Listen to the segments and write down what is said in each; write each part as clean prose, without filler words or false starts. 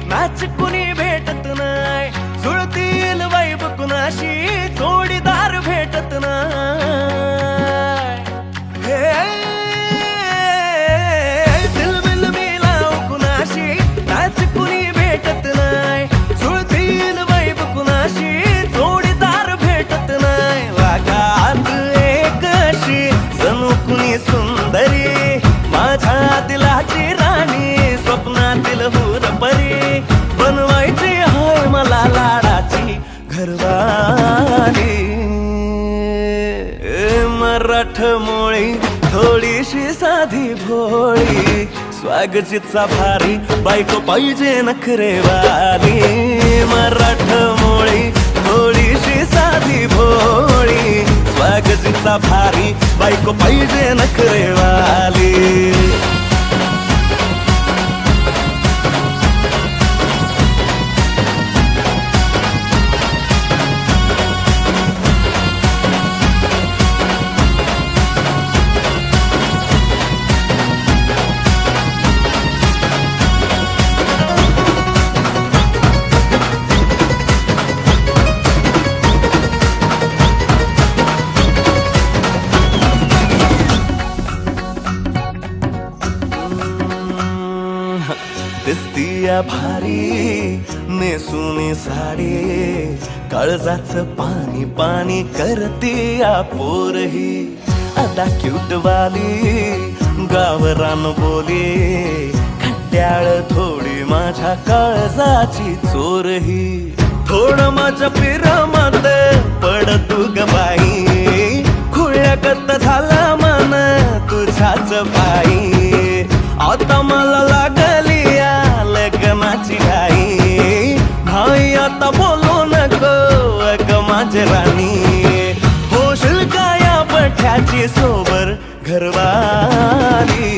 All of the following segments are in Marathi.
मॅच कुणी भेटत नाय, जुळतील वाईब कुणाशी जोडीदार भेटत नाय. हे दिलबिल मिलाव कुणाशी मॅच कुणी भेटत नाय, जुळतील वाईब कुणाशी जोडीदार भेटत नाय. वागात एक अशी जणू कुणी सुंदरी, माझ्या दिलाची राणी, स्वप्नातील हुरपरी, बनवायची हाय मला लाडाची घरवाली. मराठमोळी थोडीशी साधी भोळी, स्वागतीचा भारी बायको पाहिजे नखरेवाली. मराठमोळी थोडीशी साधी भोळी, स्वागतीचा भारी बायको पाहिजे नखरेवाली. दिसतीया भारी नेसुनी साडी, काळजाच पाणी पाणी करतीया पोरही. आता क्यूट वाली गावरान बोली, खट्याळ थोडी माझ्या काळजाची चोरही. थोडं माझ्या पिरामात पड तू ग बाई, खुळ्यागत झाला मन तुझ्याच बाई. आता मला लागली लग्नाची घाई, भाई आता बोलू नको अग माझी राणी. होशील का या बठ्याची सोबर घरवाली.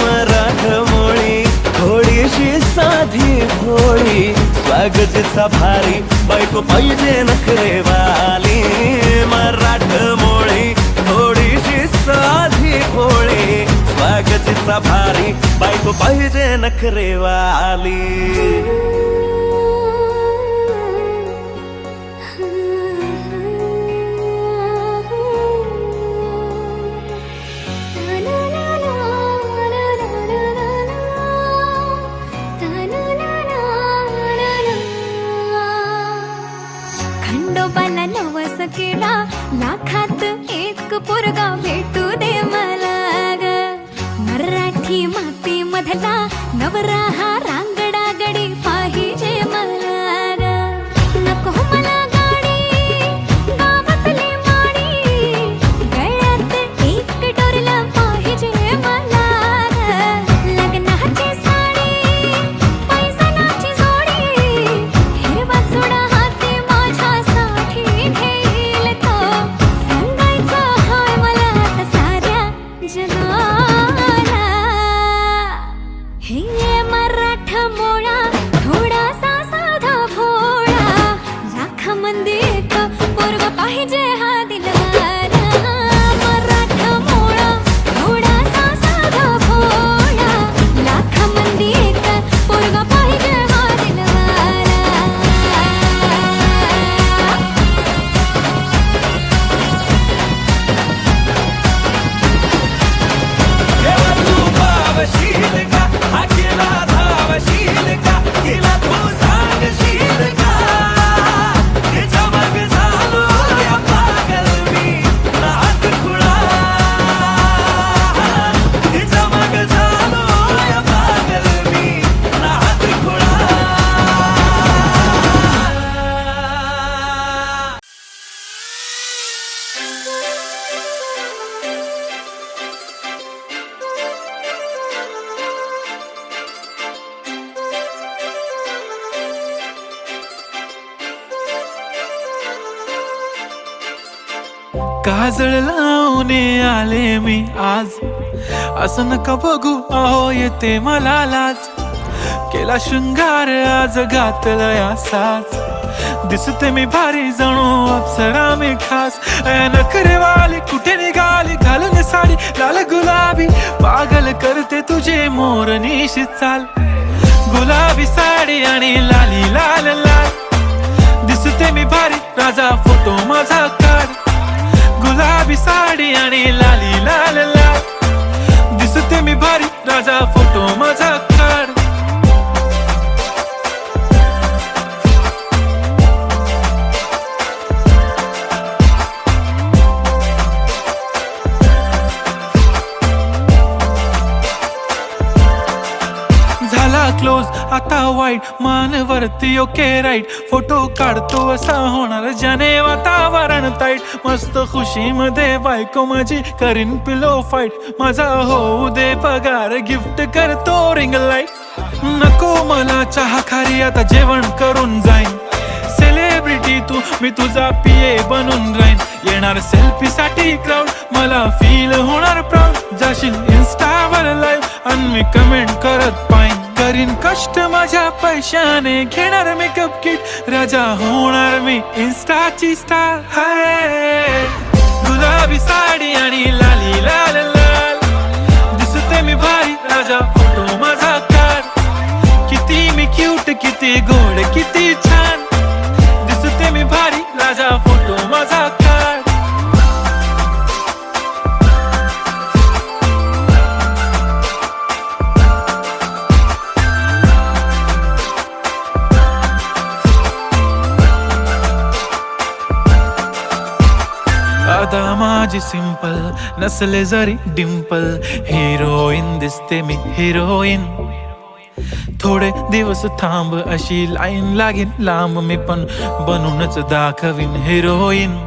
मराठमोळी थोडीशी साधी भोळी, स्वागतीचा भारी बायको पाहिजे नखरेवाली. मराठमोळी थोडीशी साधी भोळी, स्वागतीचा भारी बायको पाहिजे नखरेवाली. खंडोबाला नवस केला, लाखात एक पोरगा भेटू दे मला ग. मराठी माती मधला नवरा हा रांगडा गडी पाहिजे मला ग. नको मला गाडी गावातली माडी, गळ्यात एक डोरला पाहिजे मला ग. लग्नाची साडी पैसनाची जोडी, हिरवा चुडा हाती माझ्यासाठी घेईल तो. सांगायचं हाय मला आता साऱ्या जगाला, हे मराठा काजळ लावून आले मी आज, असं नका बघू अहो येते मला लाज. केला शृंगार आज घातलाय असाच, दिसते मी भारी जणू अप्सरा मी खास. नखरेवाली कुठे निघाली घालून साडी लाल गुलाबी, पागल करते तुझे मोरनीशी चाल. गुलाबी साडी आणि लाली लाल लाल, दिसते मी भारी राजा फोटो माझा काढ. गुलाबी साडी आणि लाली लाल लाल, दिसते मी भारी राजा फोटो माझा काढ. झाला क्लोज आता वाईट, मानवरती ओके राईट. फोटो काढतो असा होणार ज्याने वातावरण ताईट. मस्त खुशी मध्ये बायको माझी करीन पिलो फाईट. माझा होऊ दे पगार गिफ्ट करतो रिंग लाईट. नको मला चहा खारी आता जेवण करून जाईन. सेलिब्रिटी तू मी तुझा पिये बनून राहीन. येणार सेल्फी साठी क्राऊड मला फील होणार प्राऊड. जाशील इन्स्टावर लाईव्ह आणि मी कमेंट करत पाईन. करीन कष्ट माझ्या पैशाने घेणार मेकअप किट. राजा होणार मी इन्स्टाची स्टार. हाय गुलाबी साडी आणि लाली लाल लाल, दिसते मी भारी राजा फोटो माझा काढ. किती मी क्यूट किती गोड किती छान, दिसते मी भारी राजा फोटो माझा काढ. आता माझी सिंपल नसले जरी डिंपल, हिरोईन दिसते मी हिरोईन. थोडे दिवस थांब अशी लाईन लागेल लांब, मी पण बनूनच दाखवीन हिरोईन.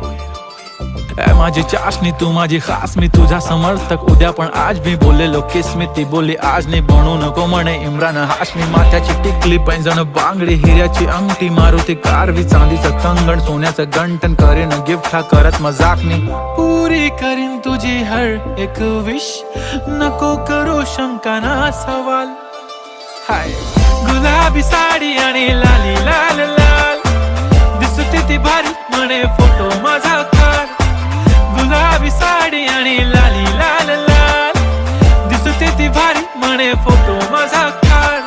माझी चाशनी तू माझी खास, मी तुझा समर्थक उद्या पण आज मी बोललेलो किस मी. ती बोली आज नाही बनू नको म्हणे इम्रान हाशमी. माथ्याची टिकली पैंजण बांगडी हिऱ्याची अंगठी, मारुती कारवी चांदीचं कंगण सोन्याचं गंटन. करीन गिफ्ट हा करत मजाकनी, पुरी करीन तुझी हर एक विश. नको करू शंका ना सवाल. हाय गुलाबी साडी आणि लाली लाल लाल, दिसते ती भारी म्हणे फोटो माझा काढ. गुलाबी साडी आणि लाली लाल लाल, दिसते ती भारी म्हणे फोटो माझा काढ.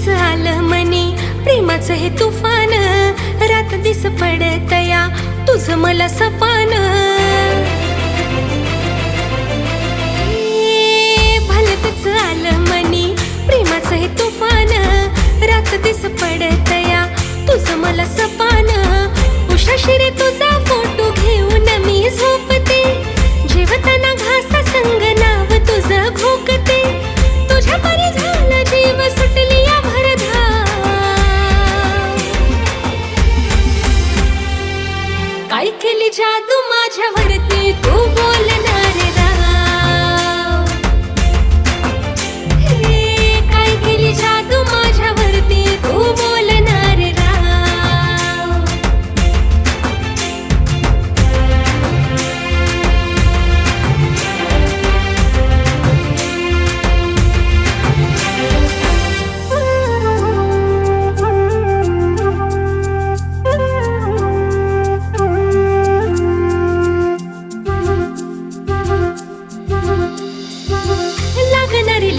आलं मनी प्रेमाचं हे तुफान, रात दिस पडतया तुझं मला सपान. भलतच आलं मनी प्रेमाचं हे तुफान, रात दिस पडतया तुझं मला सपान. उशाशिरे तुझा फोटो घेऊन मी झोपते, जेवताना घासा संग नाव तुझं घोकते. तुझ्या परी झाला जीव सुटली या भरधा, काय केली जादू माझ्यावरती तू बोलणार राव. हे काय केली जादू माझ्यावरती तू बोलणार राव.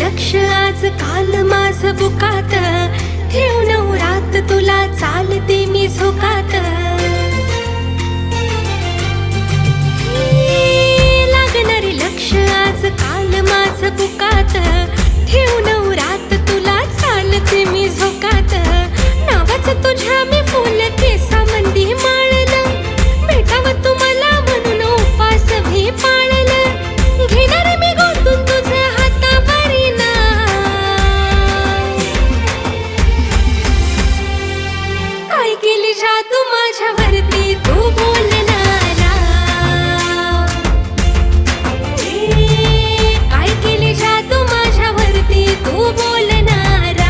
लक्ष आज काल माझ बुकात, ठेव नवरात तुला चालते मी झोकात. लागणारे लक्ष आज काल माझ बुकात, ठेव नवरात तुला चालते मी झोकात. नावाचं तुझ्या मी फुल केसामंदी माळलं, भेटावं तुम्हाला म्हणून उपास भी पाळलं. घेणारे मी गोतून तुझं हातावरी नाव. काय केली जादू माझ्यावरती तू बोलणारा. काय केली जादू माझ्यावरती तू बोलणारा.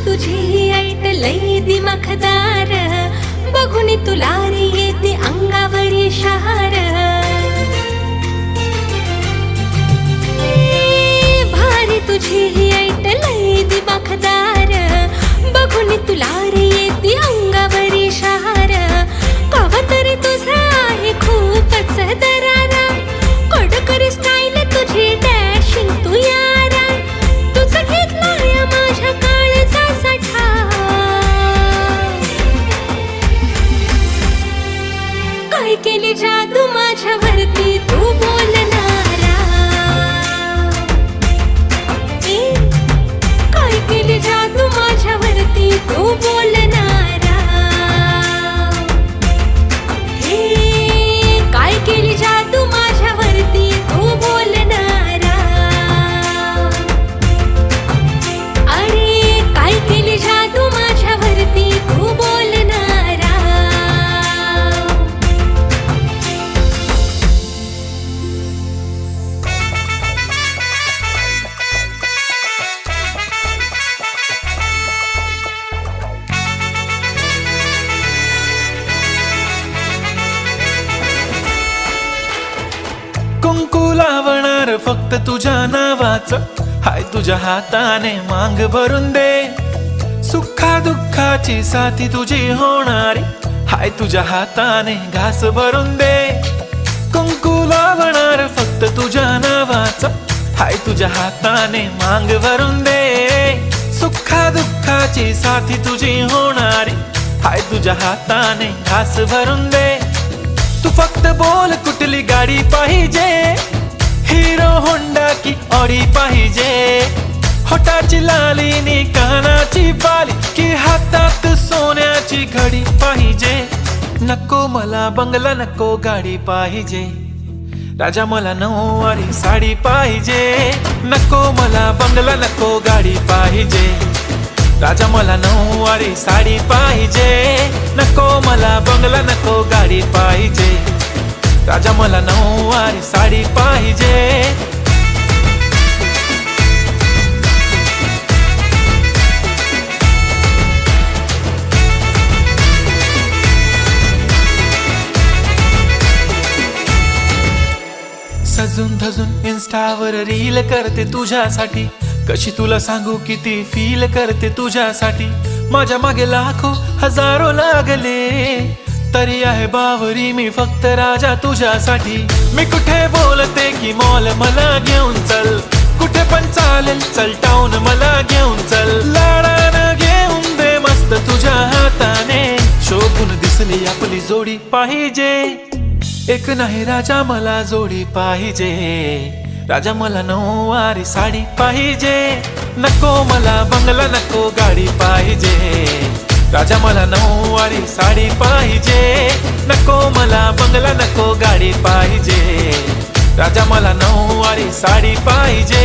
तुझी ऐट लई दिमाखदार, बघून तुला रे येते अंगावरी शहार. भारी तुझी ऐट लई दिमाखदार, बघून तुला रे येते अंगावरी शहार. कवा तरी तुझा आहे खूपच दरारा, कडकर स्टाईल तुझी डॅशिंग तू यारा. तुझं घेतलाय माझ्या काळचा साठा. काय केली जादू माझ्यावरती तू बोलणारा. काय केली जादू माझ्यावरती तू बोलणारा. काय केली जादू माझ्यावरती तू बोलणारा. अरे काय केली जादू माझ्यावरती तू बोलणारा. कुंकू लावणार फक्त तुझ्या नावाचं, हाय तुझ्या हाताने मांग भरून दे. सुखा दुःखाची साथी तुझी होणारी, हाय तुझ्या हाताने घास भरून दे. कुंकू लावणार फक्त तुझ्या नावाचं, हाय तुझ्या हाताने मांग भरून दे. सुखा दुःखाची साथी तुझी होणारी, हाय तुझ्या हाताने घास भरून दे. तू फक्त बोल कुठली गाडी पाहिजे, हिरो होंडा की ऑडी पाहिजे. होटाची लाली नी कानाची बाली, की हातात सोन्याची घडी पाहिजे. नको मला बंगला नको गाडी पाहिजे, राजा मला नऊवारी साडी पाहिजे. नको मला बंगला नको गाडी पाहिजे, राजा मला नऊवारी साडी पाहिजे. नको मला बंगला नको गाडी पाहिजे, राजा मला नऊवारी साडी पाहिजे. सजून धजून इन्स्टावर रील करते तुझ्यासाठी, कशी तुला सांगू किती फील करते तुझ्यासाठी. माझ्या मागे लाखो हजारो लागले, तरी आहे बावरी मी फक्त राजा तुझ्यासाठी. मी कुठे बोलते की मॉल मला घेऊन चल, कुठे पण चालेल चल टाऊन मला घेऊन चल. लाडानं घेऊन दे मस्त तुझ्या हाताने, शोभून दिसली आपली जोडी पाहिजे. एक नाही राजा मला जोडी पाहिजे, राजा मला नऊवारी साडी पाहिजे. नको मला बंगला नको गाडी पाहिजे, राजा मला नऊवारी साडी पाहिजे. नको मला बंगला नको गाडी पाहिजे, राजा मला नऊवारी साडी पाहिजे.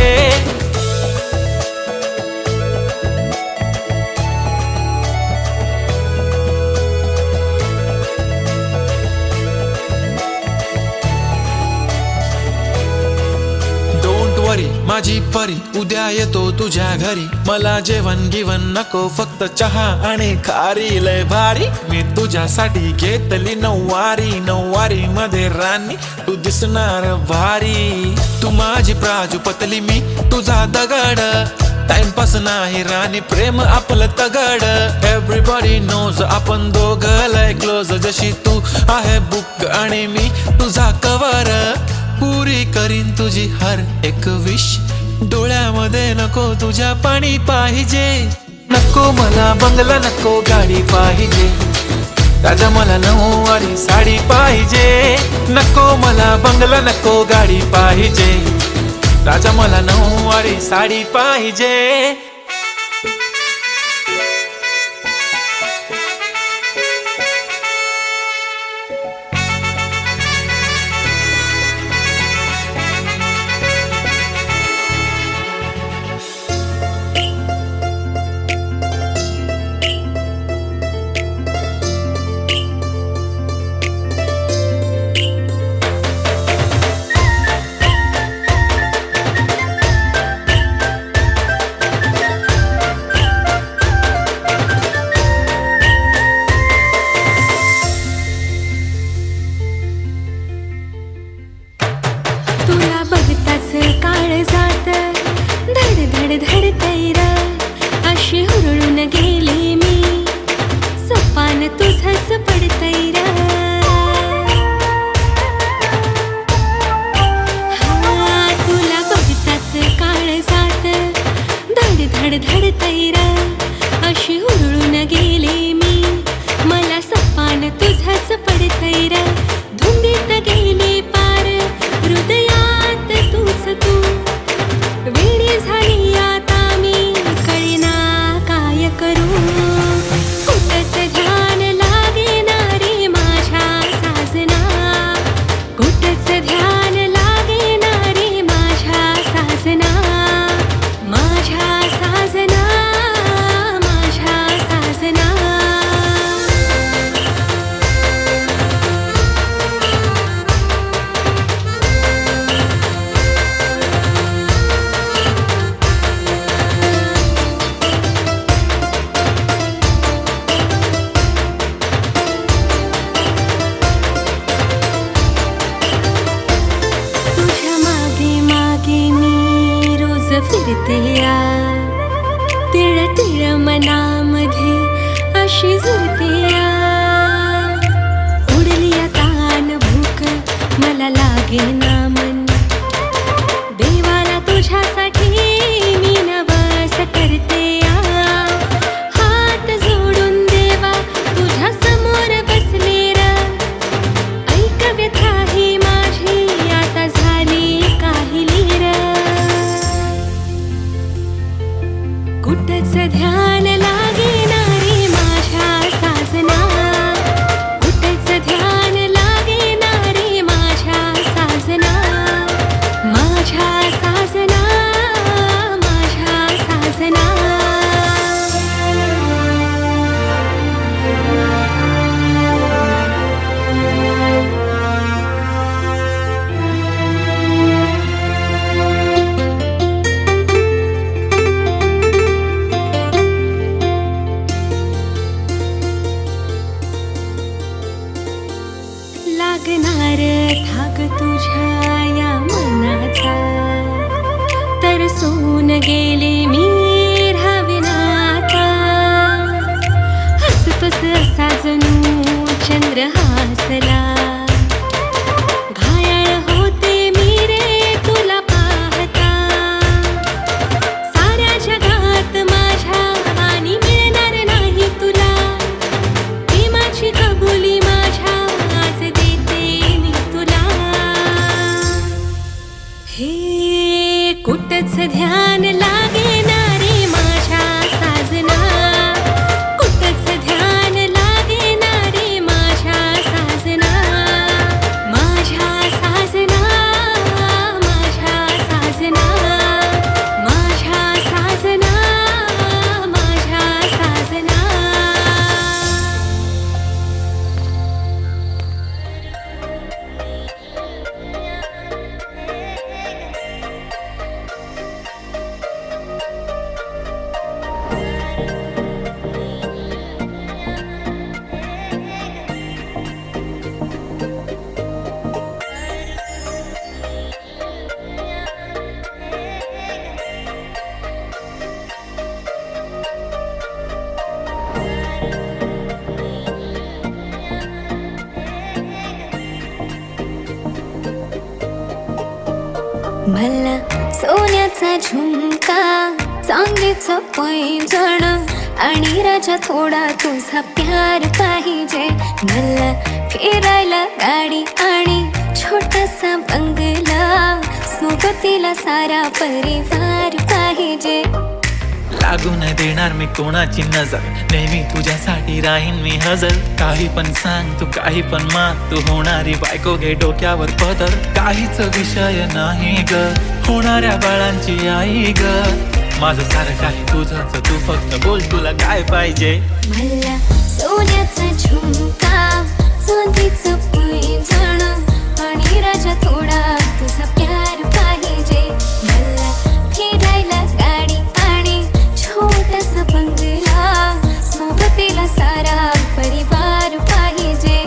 माझी परी उद्या येतो तुझ्या घरी, मला जेवण गिवण नको फक्त चहा आणि खारी. लय भारी मी तुझ्यासाठी घेतली नऊवारी, नऊवारी मध्ये राणी तू दिसणार भारी. तू माझी प्राजूपतली मी तुझा दगड, टाइमपास नाही राणी प्रेम आपलं तगड. एव्हरीबॉडी नोज आपण दोघं लय क्लोज, जशी तू आहे बुक आणि मी तुझा कवर. पुरी करीन तुझी हर एक विश, डोळ्यामध्ये नको तुझ्या पाणी पाहिजे. नको मला बंगला नको गाडी पाहिजे, राजा मला नऊवारी साडी पाहिजे. नको मला बंगला नको गाडी पाहिजे, राजा मला नऊवारी साडी पाहिजे. तुला बघताच काळ जात धड धड धड तैर, अशी हुरळून गेली मी सपान तुझंच पडतैर. तुला बघताच काळ जात धड धड धड तैर, अशी हुरळून गेली मी मला सपान तुझंच पडतैर. धुंदीत गेली पार हृदयात तूच तू, वेडी झाली आता मी कळेना काय करू. कुठंच ध्यान लागेनारे माझ्या साजना, कुठंच ध्यान लागेनारे माझ्या साजना, माझ्या साजना, माझ्या साजना. फिरते या तिळ तिळ मनामध्ये अशी झुरते या. उडली तान भूक मला लागेना मन, देवाला तुझ्यासाठी मी नवस करते या. हात जोडून देवा तुझ्या समोर बसले र, ऐक व्यथा ही माझी आता झाली काहिली र. कुठंच ध्यान लागेनारे माझ्या साजना, कुठंच ध्यान लागेनारे माझ्या साजना, माझ्या साजना, माझ्या साजना. लागणार थाग तुझ्या या मनाचा, तरसून गेले मी राहाविनाता. हसतोस असा जणू चंद्र हासला, घायाळ होते मी रे तुला पाहता. साऱ्या जगात माझ्या आणि मिळणार नाही तुला, प्रेमाची कबुली माझ्या आज देते मी तुला. हे कुठंच ध्यान लागेना मला सोन्याचा झुमका, चांदीचं पैंजण आणि राजा थोडा तुझा प्यार पाहिजे. मला फिरायला गाडी आणि छोटासा बंगला, सोबतीला सारा परिवार पाहिजे. लागू नाही देणार मी कोणाची नजर, नेहमी तुझ्यासाठी राहीन मी हजर. काही पण सांग तू, काही पण माग, तू होणारी बायको घे डोक्यावर पदर. काहीच विषय नाही ग, होणाऱ्या बाळांची आई ग. माझं सारं काही तुझंच, तू फक्त बोल तुला काय पाहिजे. मला सोन्याचा झुमका, चांदीचं पैंजण आणि राजा थोडा तुझा प्यार पाहिजे. मला फिरायला गाडी आणि छोटासा बंगला, सोबतीला सारा परिवार पाहिजे.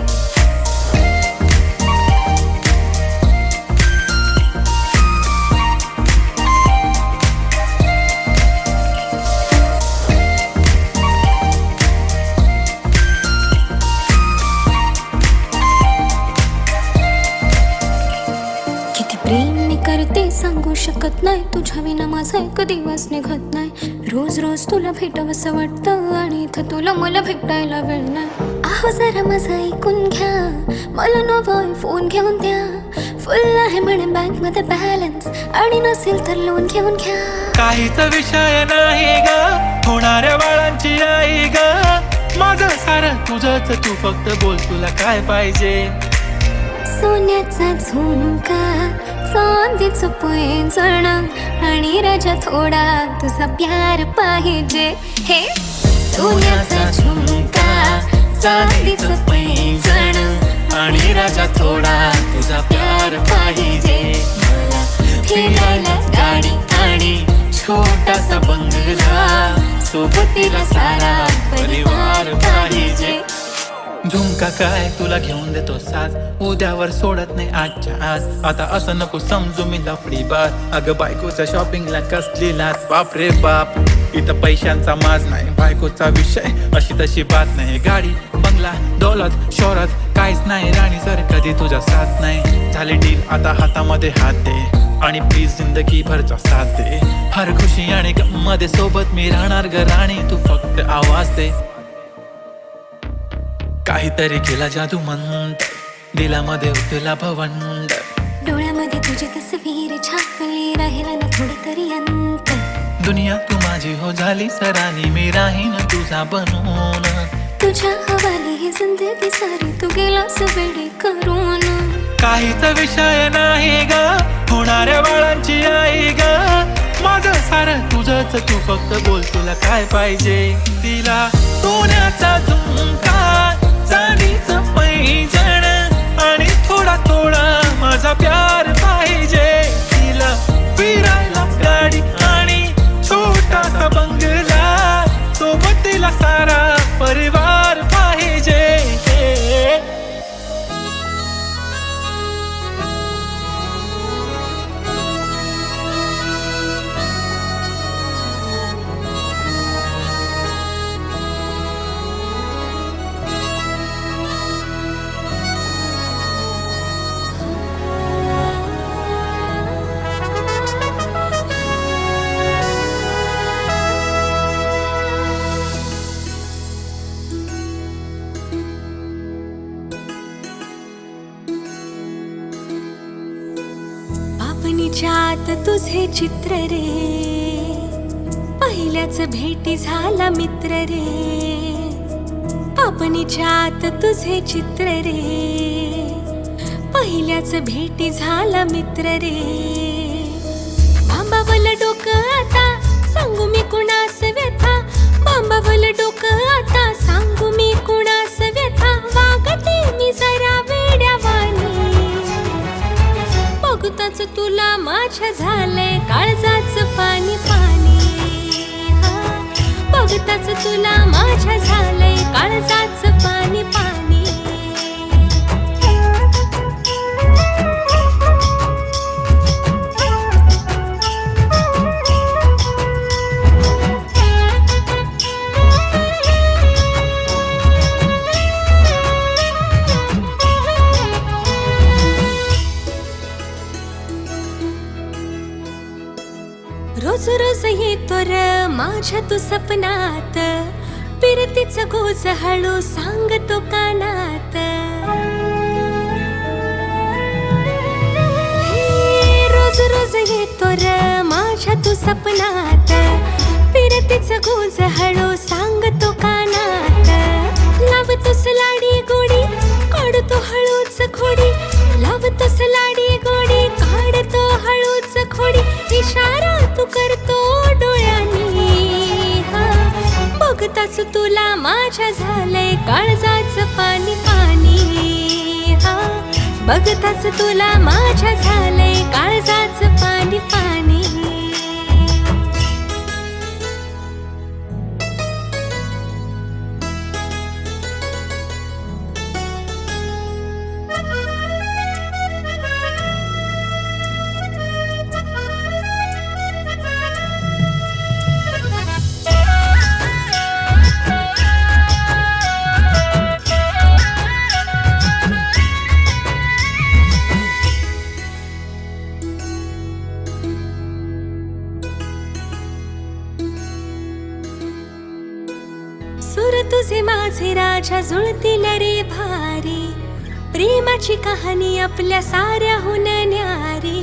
किती प्रेम करते सांगू शकत नाही, तुझ्या विना माझा एक दिवस निघत नाही. रोज रोज तुला भेटावंसं वाटतं आणि इथं तुला मला भेटायला वेळ नाही. आहो जरा माझं ऐकून घ्या, मला नवा फोन घेऊन द्या. फुल आहे म्हणे बँक मध्ये बॅलन्स आणि नसेल तर लोन घेऊन घ्या. काहीच विषय नाही ग, होणाऱ्या बाळांची आई ग. माझं सारं तुझंच, तू फक्त बोल तुला काय पाहिजे. सोन्याचा झुमका, चांदीचं पैंजण आणि राजा थोडा तुझा प्यार पाहिजे. हे सोन्याचा झुमका, चांदीचं पैंजण आणि राजा थोडा तुझा प्यार पाहिजे. मला फिरायला गाडी आणि छोटासा बंगला, सोबतीला सारा परिवार पाहिजे. झुमका काय तुला घेऊन देतो साज, उद्यावर सोडत नाही आजच्या आज. आता असं नको समजू मी लफडी बात, अगं बायकोच्या शॉपिंगला कसली लाच. बाप रे बाप, इथं पैशांचा माज नाही, बायकोचा विषय अशी तशी बात नाही. गाडी बंगला दौलत शोहरत काहीच नाही राणी, जर कधी तुझा साथ नाही. झाली डील आता हातामध्ये हात दे आणि प्लीज जिंदगी भरचा साथ दे. हर खुशी आणि गममध्ये सोबत मी राहणार ग राणी, तू फक्त आवाज दे. काहीतरी केला जादू मंत्र, दिलामध्ये उठला भवंड. डोळ्यामध्ये तुझी तस्वीर छापली, राहिला ना थोडं तरी अंतर. दुनिया तू माझी हो झाली सरानी, मी राहीन तुझा बनून. तुझ्या हवाली ही जिंदगी सारी, तू गेलास वेडी करून. काहीच विषय नाही ग, होणाऱ्या बाळांची आई ग. माझं सारं तुझंच, तू फक्त बोल तुला काय पाहिजे. तिला सोन्याचा झुमका, चांदीचं पैंजण आणि थोडा थोडा माझा प्यार पाहिजे. तिला फिरायला गाडी आणि छोटासा बंगला, सोबतीला सारा परिवार पाहिजे. पापणीच्यात तुझे चित्र रे, पहिल्याच भेटी झाला मित्र रे. पापणीच्यात तुझे चित्र रे, पहिल्याच भेटी झाला मित्र रे. बांबावलं डोकं आता सांगू मी कुणास व्यथा, बांबावलं डोकं आता सांगू मी कुणास व्यथा. वागते मी जरा वेड्यावानी, बघताच तुला माझ्या झालंय काळजाचं पाणी पाणी. बघताच तुला माझ्या झालंय काळजाचं पाणी पाणी. माझ्या तू सपनात, पिरतीचं गोज हळू सांगतो कानात. हे रोज रोज येतो र माझ्या तू सपनात, पिरतीचं गोज हळू सांगतो कानात. लावतोस लाडी गोडी काढतो हळूच खोडी, लावतोस लाडी गोडी काढतो हळूच खोडी. इशारा तू करतो डोळ्यांनी, हा बघताच तुला माझ्या झालंय काळजाचं पाणी पाणी. हा बघताच तुला माझ्या झालंय काळजाचं पाणी पाणी. सुर तुझे माझे राजा जुळतील रे भारी, प्रेमाची कहाणी आपल्या साऱ्याहून न्यारी.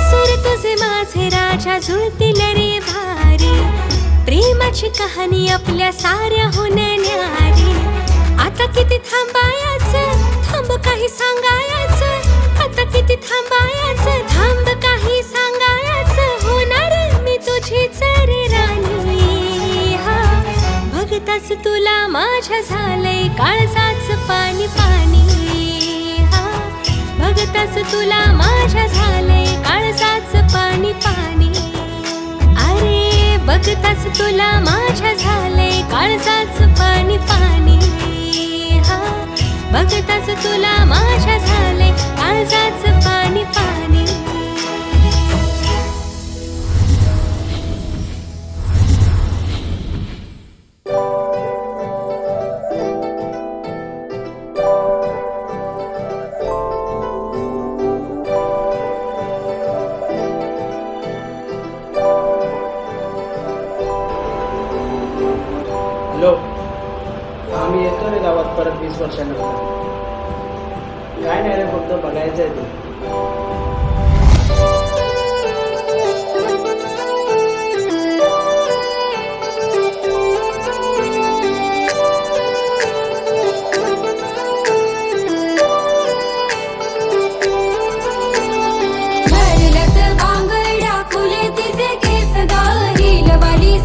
सुर तुझे माझे राजा जुळतील रे भारी, प्रेमाची कहाणी आपल्या साऱ्याहून न्यारी. आता किती थांबायचं, थांब काही सांगायचं. आता किती थांबायचं, थांब काही सांगायचं. होणार मी तुझीच रे राणी. हा बघताच तुला माझ्या झालंय काळजाचं पाणी पाणी. हा बघताच तुला माझ्या झालंय काळजाचं पाणी पाणी. अरे बघताच तुला माझ्या झालंय काळजाचं पाणी पाणी. हा बघताच तुला माझ्या झालंय काळजाचं पाणी पाणी. हॅलो, आम्ही येतो रे गावात परत 20 वर्षानंतर. काय नाही रे, फक्त बघायचं आहे तू.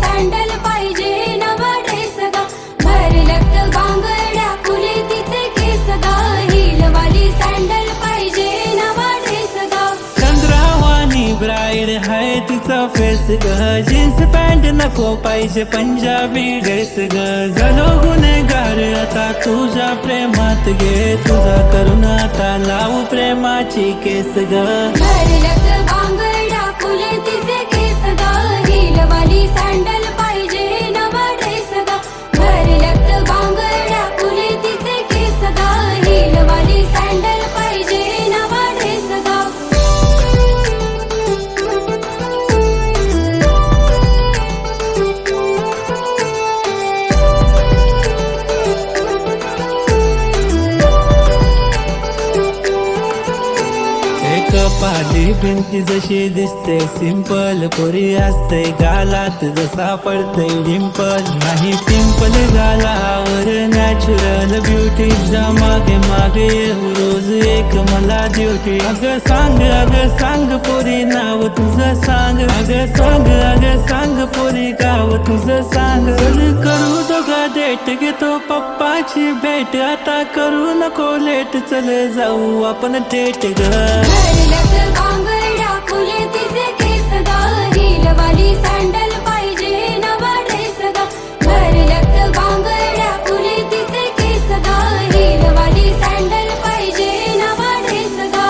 सँडल पाहिजे नवा ड्रेस गा, भरलत बांगड्या फुले तिचे केस गा. हिलवाली सँडल पाहिजे नवा ड्रेस गा. चंद्रावानी ब्राईड हाय तिचा फेस ग, जीन्स पॅन्ट नको पाहिजे पंजाबी ड्रेस ग. झालो गुन्हेगार आता तुझ्या प्रेमात गे, तुझा करून आता लावू प्रेमाची केस ग. भरलत बांगड्या फुले तिचे केस गा, हिलवाली सँडल पाहिजे नवा ड्रेस गा. भरलत बांगड्या फुले तिचे केस गा, हिलवाली सँडल पाहिजे नवा ड्रेस गा. पाली भिंती जशी दिसते सिंपल, पोरी असते गालात जसा पडते डिंपल. नाही पिंपल गालावर नॅचरल ब्युटी, मागे मागे येऊ रोज एक मला ड्युटी. अगं सांग पोरी नाव तुझं सांग. अगं सांग पोरी गाव तुझं सांग. करू दोघा डेट घेतो पप्पाची भेट, आता करू नको लेट, चल जाऊ आपण थेट ग. भरलत बांगड्या फुले तिचे केस गा, हिलवाली सँडल पाहिजे नवा ड्रेस गा. भरलत बांगड्या फुले तिचे केस गा, हिलवाली सँडल पाहिजे नवा ड्रेस गा.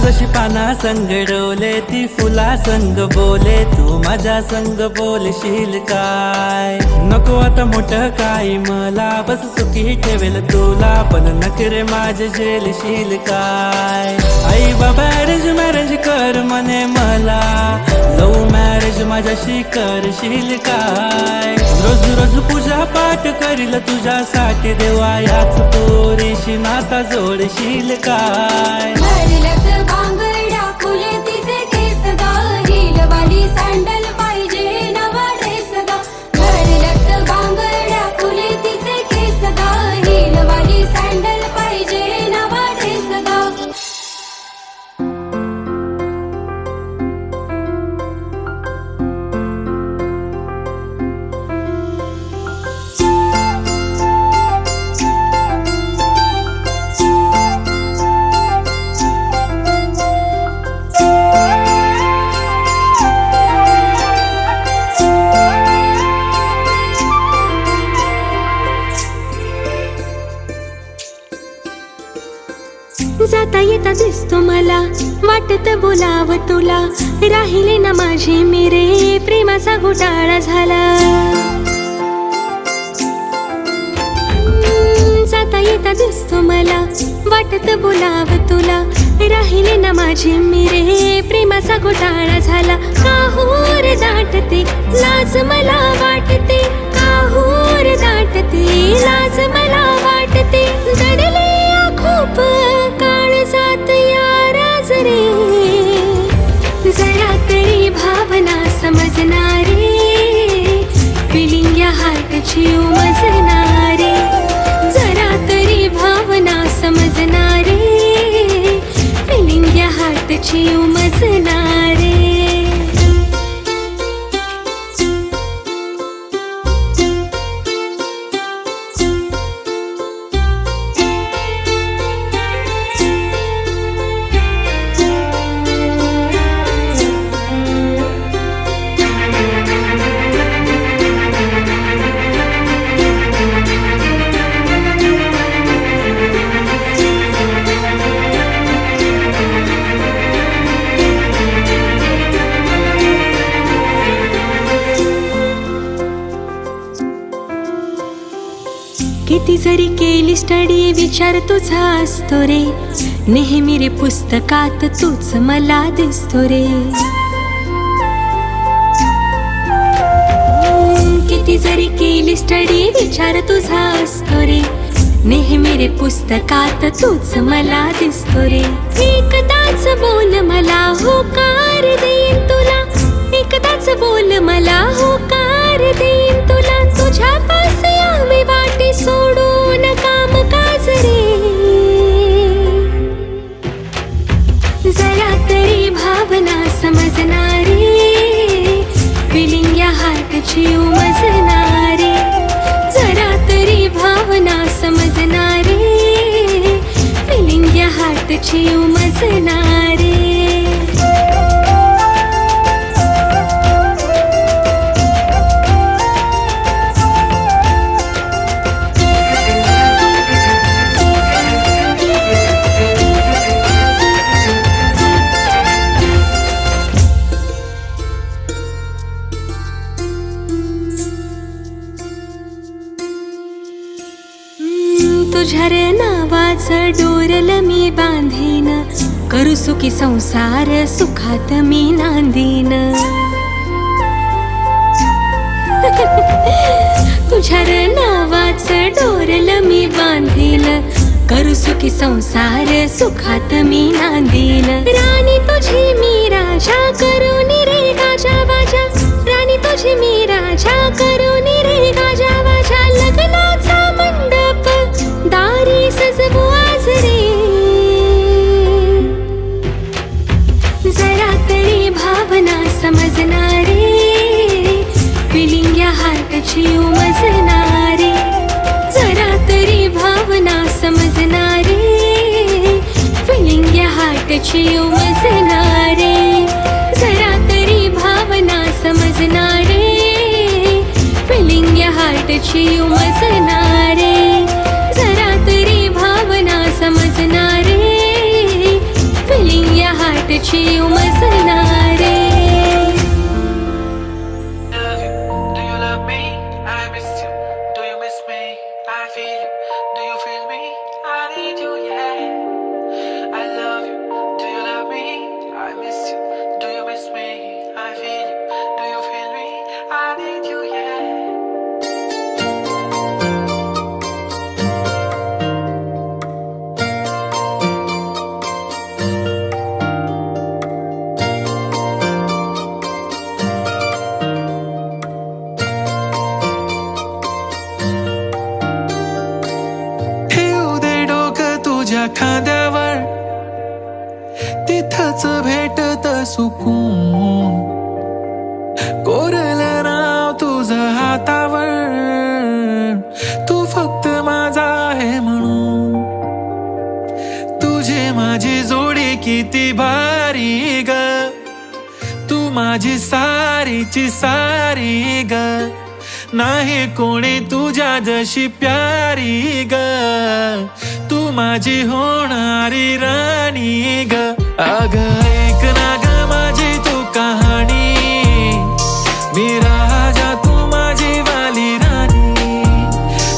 जशी पाना संग डोले ती फुला संग बोले तू माझ्या संग बोलशील काय नको आता मोठं काय मला बस सुखी ठेवेल तुला पण नखरे माझे झेलशील काय आई बाबा अरेंज मॅरेज कर म्हणे मला लव्ह मॅरेज माझ्याशी करशील काय रोज रोज पूजा पाठ करील तुझ्यासाठी देवा याच पोरीशी नाता जोडशील काय भरल्यात बांगड्या फुले तिचे केस गा हिलवाली सँडल पाहिजे नवा ड्रेस गा भरल्यात बांगड्या फुले तिचे केस गा हिलवाली सँडल पाहिजे नवा ड्रेस गा जाता येता दिसतो मला वाटत बोलाव तुला राहिले ना माझे मेरे प्रेमाचा घोटाळा झाला जाता येता दिसतो मला वाटत बोलाव तुला राहिले ना माझे मेरे प्रेमाचा घोटाळा झाला काहूर दाटते लाज मला वाटते काहूर दाटते लाज मला वाटते दडले खूप काळजात या राज रे जरा तरी भावना समजणारे फिलिंग या हार्टची उमजणारे जरा तरी भावना समजणारे फिलिंग या हार्टची उमजणारे किती जरी केली स्टडी विचार तुझा असतो रे नेहमी रे पुस्तकात तूच मला दिसतो रे किती जरी केली स्टडी विचार तुझा असतो रे नेहमी रे पुस्तकात तूच मला दिसतो रे एकदाच बोल मला होकार देईन तुला एकदाच बोल मला होकार देईन तुला तुझ्या पास यावे वाटे सोडून काम काज रे जरा तरी भावना समजणारे फिलिंग या हार्टची उमजणारे जरा तरी भावना समजणारे फिलिंग या हार्टची उमजणारे तुझ्या रे नावाचं डोरल मी बांधीन करू सुखी संसार सुखात मी नांदीन तुझ्या रे नावाचं डोरल मी बांधीन करू सुखी संसार सुखात मी नांदीन राणी तुझी मी राजा करून रे गाजा बाजा राणी तुझी मी राजा करून रे गाजा बाजा लग्नाचा मंडप दारी सजवू आज रे जरा तरी भावना समजणारे फिलिंग या हार्टची उमजणारे जरा तरी भावना समजणारे फिलिंग या हार्टची उमजणारे जरा तरी भावना समजणारे फिलिंग या हार्टची उमजणारे जरा तरी भावना समजणारे फिलिंग या हार्टची तुझी उमजणारे. Do you love me? I miss you. Do you miss me? I feel you. Do you feel me? I need you, yeah. I love you. Do you love me? I miss you. Do you miss me? I feel you. Do you feel me? I need you, yeah. ठेवू दे डोकं तुझ्या खांद्यावर, तिथंच भेटत सुकून. कोरलं नाव तुझं हातावर, तू फक्त माझा आहे म्हणून. तुझी माझी जोडी किती भारी ग, तू माझी सारीची सारी ग. नाही कोणी तुझ्या जशी प्यारी ग, तू माझी होणारी राणी ग. अग ऐक ना ग माझी तू कहाणी, मी राजा तू माझी वाली राणी.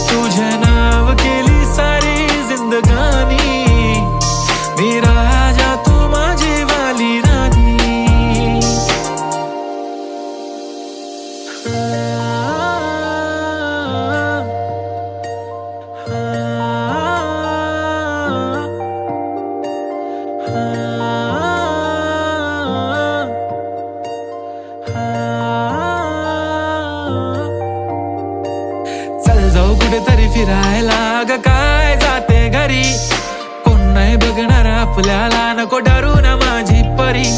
तुझे नाव केली सारी जिंदगानी, मी राजा तू माझी वाली राणी. चल जाऊ कुठेतरी फिरायला, ग काय जाते घरी. कोण नाही बघणार आपल्याला, नको डरू ना माझी परी.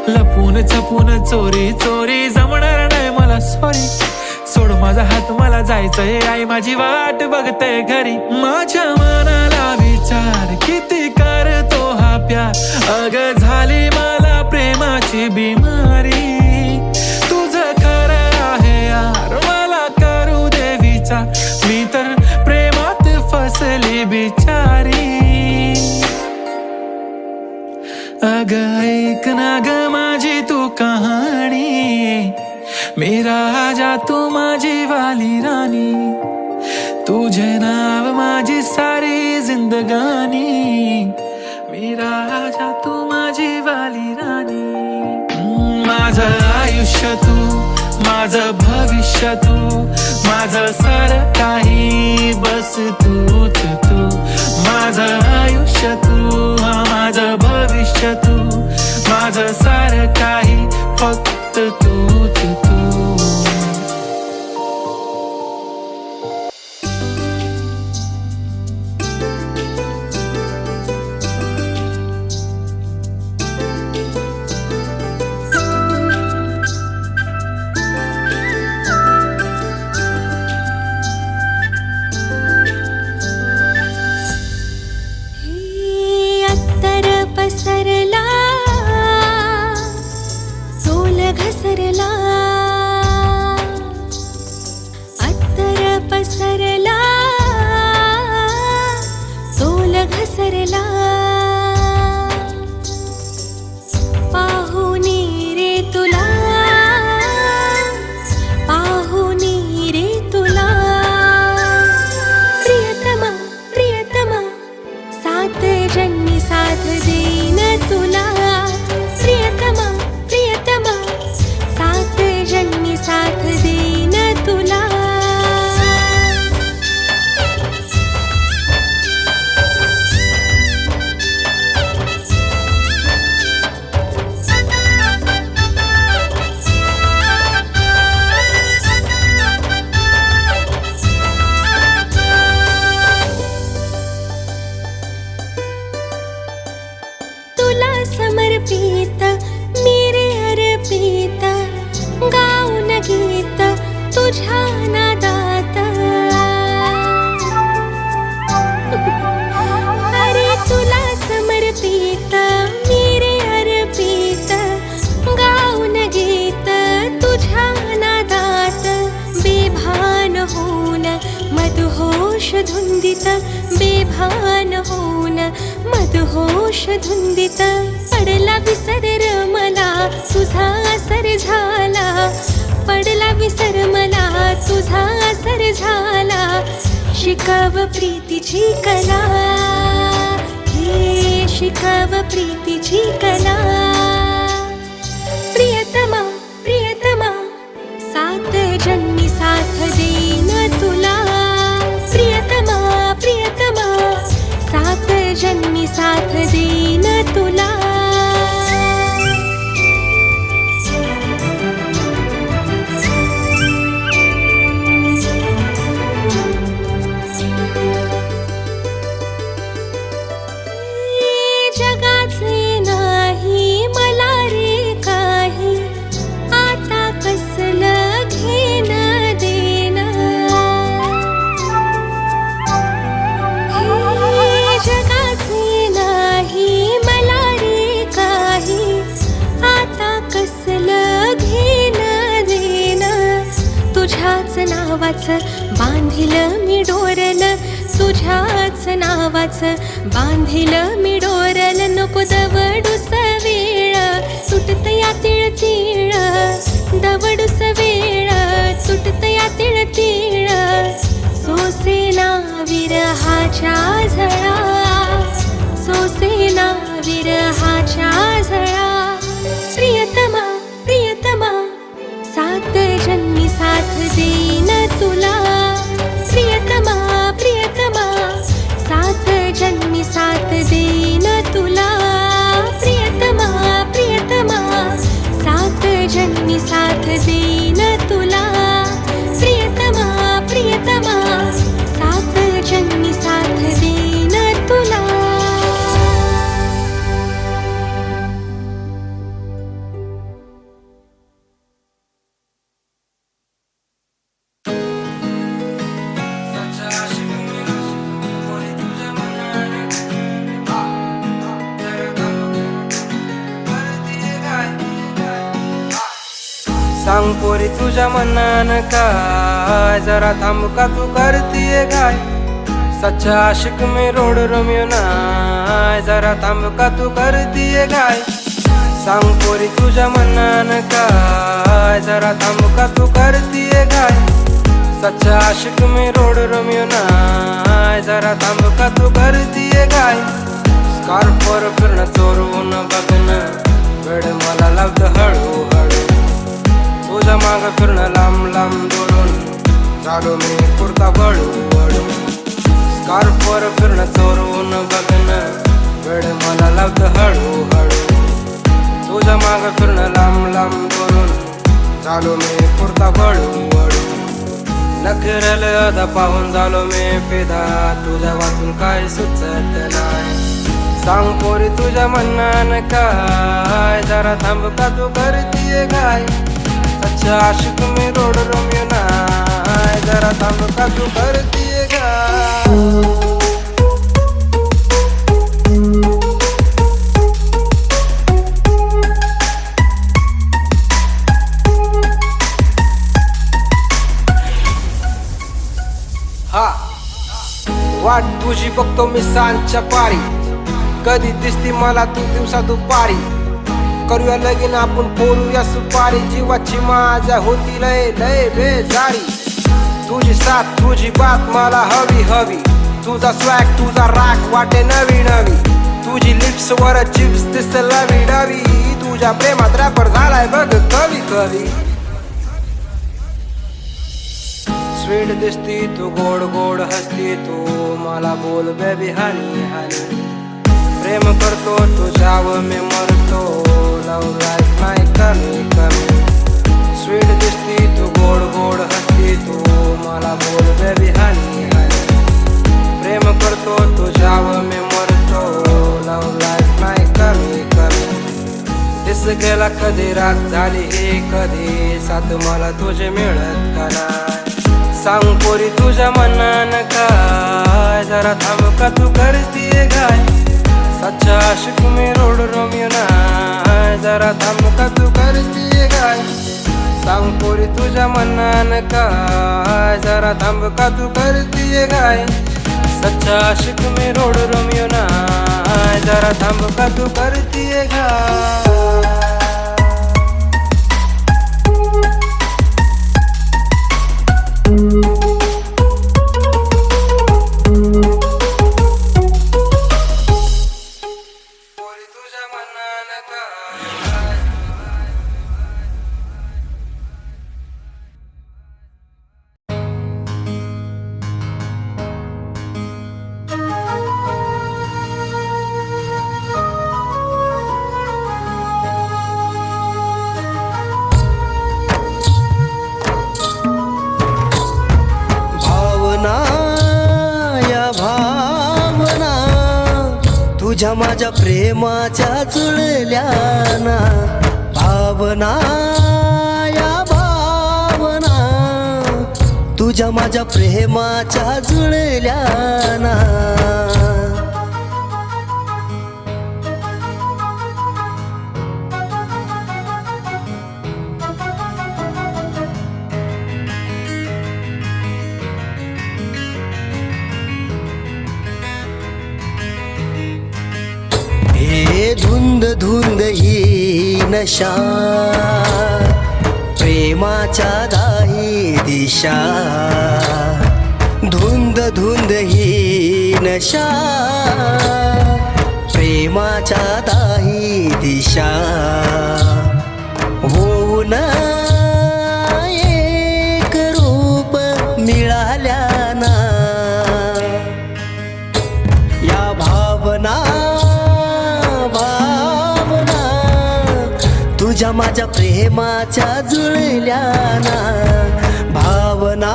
लपून छपून चोरी चोरी जमणार नाही मला सॉरी. सोड माझा हात मला जायचंय, आई माझी वाट बघते घरी. माझ्या मनाला विचार किती करतो हा प्यार, अग झाली मला प्रेमाची बिमारी. तुझं खरं आहे यार मला करू दे विचार, मी तर प्रेमात फसली बिचारी. अग ऐक ना ग माझी तू कहाणी, मी राजा तू माझी वाली राणी. तुझे नाव माझी सारी जिंदगानी, मी राजा तू माझी वाली राणी. माझं आयुष्य तू, माझं भविष्य तू, माझं सारं काही बस तूच तू. माझं आयुष्य तू, माझं भविष्य तू, माझं सारं काही फक्त तूच तू. अत्तर पसरला, तोल घसरला. अत्तर पसरला, तोल घसरला. पाहुनी रे तुला, पाहुनी रे तुला. प्रियतमा प्रियतमा, सात जन्मी साथ देईन तुला. प्रियतमा प्रियतमा, सात जन्मी साथ देईन तुला. तुला समर्पित मी रे अर्पित, गाऊन गीत तुझ्या नादात. अरे तुला समर्पित मी रे अर्पित, गाऊन गीत तुझ्या नादात. बेभान होऊन मधुहोश मदहोश धुंदित बेभान होऊन मदहोश धुंदित पडला विसर र मला तुझा असर झाला पडला विसर मला तुझा असर झाला शिकाव प्रीतीची कला हे शिकाव प्रीतीची कला प्रियतमा प्रियतमा सात जन्मी साथ देईन तुला प्रियतमा प्रियतमा सात जन्मी साथ देईन तुला जगाचे नाही मला रे काही आता कसलं घेण देण हे जगाचे नाही मला रे काही आता कसलं घेण देण तुझ्याच नावाचं बांधिलं मी डोरल तुझ्याच नावाचं बांधिलं मी डोरल नको दवडूस वेळ तुटत या तिळ तिळ दवडूस वेळ तुटत या तिळ तिळ सोसेना विरहाच्या झळा सोसेना विरहाच्या झळा प्रियतमा प्रियतमा सात जन्मी साथ देईन तुला प्रियतमा प्रियतमा सात जन्मी साथ देईन तुला प्रियतमा प्रियतमा सात जन्मी साथ देईन तुला प्रियतमा प्रियतमा सात जन्मी साथ देईन तुला सांग पोरी तुझ्या मनान काय जरा थांब का तू करतीये काय सच्चा आशिक मी रोड रोमियो नाय जरा थांब का तू करतीये काय सांग पोरी तुझ्या मनान काय जरा थांब का तू करतीये काय सच्चा आशिक मी रोड रोमियो नाय जरा थांब का तू करतीये काय स्कार्फवर फिरणं चोरून बघणं वेळ मला लावतं हळूहळू तुझ्या माग फिरणं लांब लांब दोरून झालो मी कुर्ता वळू वळू स्कार्फवर फिरणं चोरून बघणं वेळ मला लावतं हळूहळू तुझ्या माग फिरणं लांब लांब दोरून झालो मी कुर्ता वळू वळू नखरल अदा पाहून झालो मी फिदा तुझ्या वाचून काय सुचत नाही सांग पोरी तुझ्या मनान काय जरा थांब का तू करतीये काय सच्चा आशिक मी रोड रोमियो नाय जरा थांब का तू करतीये काय हा वाट तुझी बघतो मी सांजच्या पारी कधी दिसती मला तू दिवसा दुपारी करूया लगीन आपण पोरूया सुपारी जीवाची माझ्या होती लय लय बेजारी तुझी साथ तुझी बात मला हवी हवी तुझा स्वॅग तुझा राग वाटे नवी नवी तुझी लिप्स वर चिप्स दिसत लवी डवी तुझ्या प्रेमात रॅपर झालाय बघ कवी कवी स्वीट दिसती तू गोड गोड हसती तू मला बोल बेबी हनी हनी प्रेम करतो तुझ्यावर मी मरतो लव लाईफ नाही कमी कमी स्वीट दिसती तू गोड गोड हसती तू मला बोल बेबी हनी हनी प्रेम करतो तुझ्यावर मी मरतो लव लाईफ नाही कमी कमी दिस गेला कधी रात झाली हे कधी साथ मला तुझे मिळत का नाही सांग पोरी तुझ्या मनान काय जरा थांब का तू करतीये काय सच्चा आशिक मी रोड रोमियो नाय जरा थांब का तू करतीये काय सांग पोरी तुझ्या मनानं काय, जरा थांब का तू करतीये काय. सच्चा आशिक मी रोड रोमियो नाय, जरा थांब का तू करतीये काय. पोरी तुझ्या मनानं काय. भावना या भावना तुझ्या माझ्या प्रेमाच्या जुळल्या ना. भावना या भावना तुझ्या माझ्या प्रेमाच्या जुळल्या ना. हे धुंद धुंद ही नशा, प्रेमाच्या दाही दिशा. धुंद धुंद ही नशा, प्रेमाच्या दाही दिशा. होऊन एक रूप मिळाल्या ना. या भावना तुझ्या माझ्या प्रेमाच्या जुळल्या ना. भावना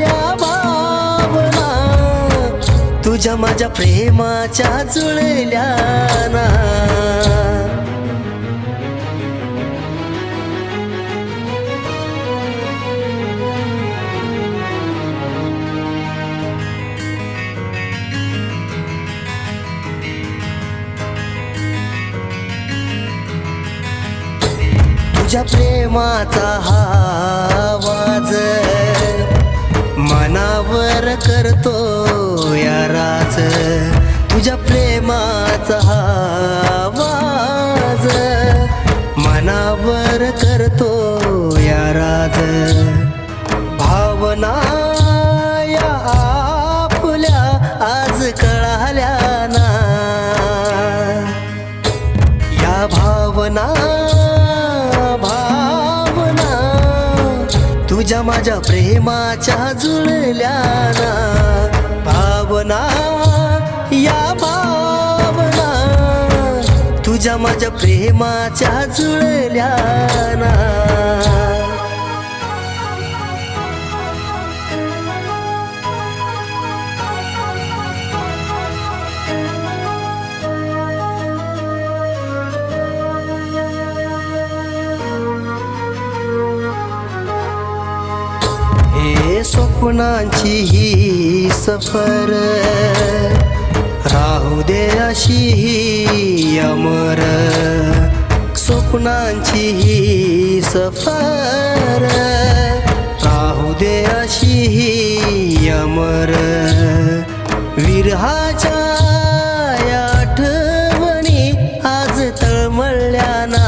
या भावना तुझ्या माझ्या प्रेमाच्या जुळल्या ना. तुझ्या प्रेमाचा हा आवाज मनावर करतो या राज. तुझ्या प्रेमाचा हा आवाज मनावर करतो या राज. भावना या आपल्या आज कळाल्या ना. या भावना तुझ्या माझ्या प्रेमाच्या जुळल्या ना. भावना या भावना तुझ्या माझ्या प्रेमाच्या जुळल्या ना. स्वप्नांची ही सफर राहू दे अशी ही अमर. स्वप्नांची ही सफर राहू दे अशी ही अमर. विरहाच्या या आठवणी आज तळमळल्या ना.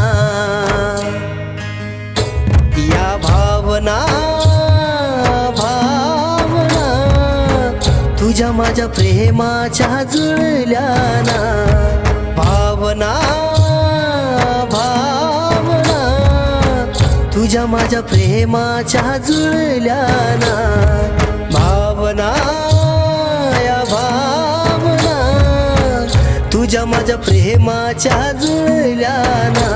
या भावना तुझ्या माझ्या प्रेमाच्या जुळल्या ना. भावना भावना तुझ्या माझ्या प्रेमाच्या जुळल्या ना. भावना या भावना तुझ्या माझ्या प्रेमाच्या जुळल्या ना.